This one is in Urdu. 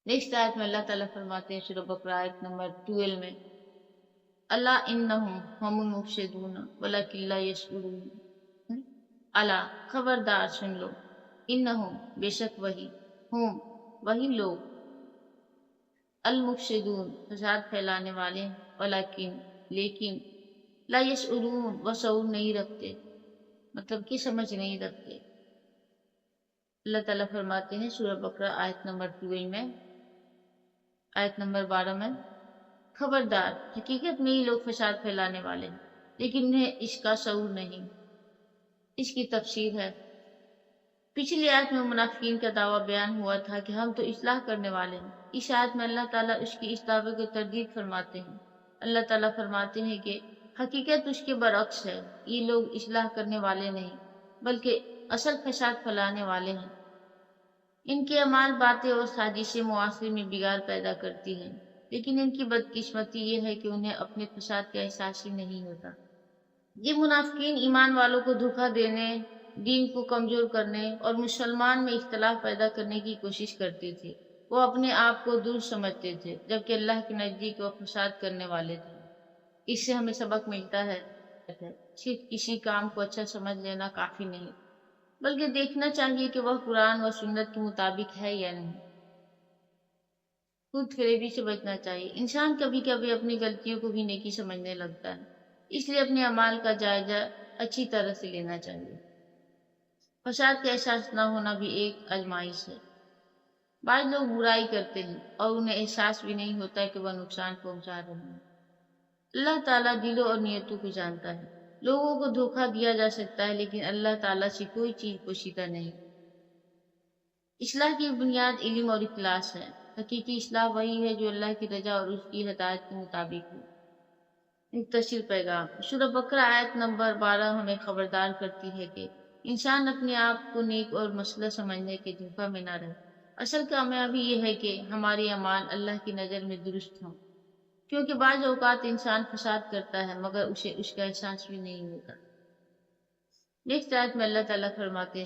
نیکسٹ آیت میں اللہ تعالیٰ فرماتے ہیں سورہ بقرہ آیت نمبر 12 میں، الا انہم ہم المفسدون ولکن لا یشعرون، الا خبردار سن لو، انہم بے شک وہی لوگ، المفسدون فساد پھیلانے والے، ولکن لیکن، لا یشعرون وہ شعور نہیں رکھتے، مطلب کہ سمجھ نہیں رکھتے۔ اللہ تعالیٰ فرماتے ہیں سورہ بقرہ آیت نمبر 12 میں، آیت نمبر 12 میں، خبردار حقیقت میں یہ لوگ فساد پھیلانے والے ہیں لیکن انہیں اس کا شعور نہیں۔ اس کی تفسیر ہے، پچھلی آیت میں منافقین کا دعویٰ بیان ہوا تھا کہ ہم تو اصلاح کرنے والے ہیں۔ اس آیت میں اللہ تعالیٰ اس کی اس دعوے کو تردید فرماتے ہیں۔ اللہ تعالیٰ فرماتے ہیں کہ حقیقت اس کے برعکس ہے، یہ لوگ اصلاح کرنے والے نہیں بلکہ اصل فساد پھیلانے والے ہیں۔ ان کے اعمال، باتیں اور سازشیں معاشرے میں بگاڑ پیدا کرتی ہیں، لیکن ان کی بدقسمتی یہ ہے کہ انہیں اپنے فساد کا احساس ہی نہیں ہوتا۔ یہ منافقین ایمان والوں کو دھوکہ دینے، دین کو کمزور کرنے اور مسلمان میں اختلاف پیدا کرنے کی کوشش کرتے تھے۔ وہ اپنے آپ کو دور سمجھتے تھے جبکہ اللہ کے نزدیک وہ فساد کرنے والے تھے۔ اس سے ہمیں سبق ملتا ہے، صرف کسی کام کو اچھا سمجھ لینا کافی نہیں، بلکہ دیکھنا چاہیے کہ وہ قرآن و سنت کے مطابق ہے یا نہیں۔ خود فریبی سے بچنا چاہیے۔ انسان کبھی کبھی اپنی غلطیوں کو بھی نیکی سمجھنے لگتا ہے، اس لیے اپنے اعمال کا جائزہ اچھی طرح سے لینا چاہیے۔ فساد کا احساس نہ ہونا بھی ایک آزمائش ہے۔ بعض لوگ برائی کرتے ہیں اور انہیں احساس بھی نہیں ہوتا کہ وہ نقصان پہنچا رہے ہیں۔ اللہ تعالیٰ دلوں اور نیتوں کو جانتا ہے۔ لوگوں کو دھوکہ دیا جا سکتا ہے لیکن اللہ تعالیٰ سے کوئی چیز پوشیدہ نہیں۔ اصلاح کی بنیاد علم اور اخلاص ہے۔ حقیقی اصلاح وہی ہے جو اللہ کی رضا اور اس کی ہدایت کے مطابق ہو۔ مختصر پیغام، سورہ بقرہ آیت نمبر 12 ہمیں خبردار کرتی ہے کہ انسان اپنے آپ کو نیک اور مسئلہ سمجھنے کے دھوکہ میں نہ رہے۔ اصل کامیابی یہ ہے کہ ہمارے اعمال اللہ کی نظر میں درست ہوں، کیونکہ بعض اوقات انسان فساد کرتا ہے مگر اسے اس کا احساس بھی نہیں ہوتا۔ نیکسٹ آیت میں اللہ تعالیٰ فرماتے ہیں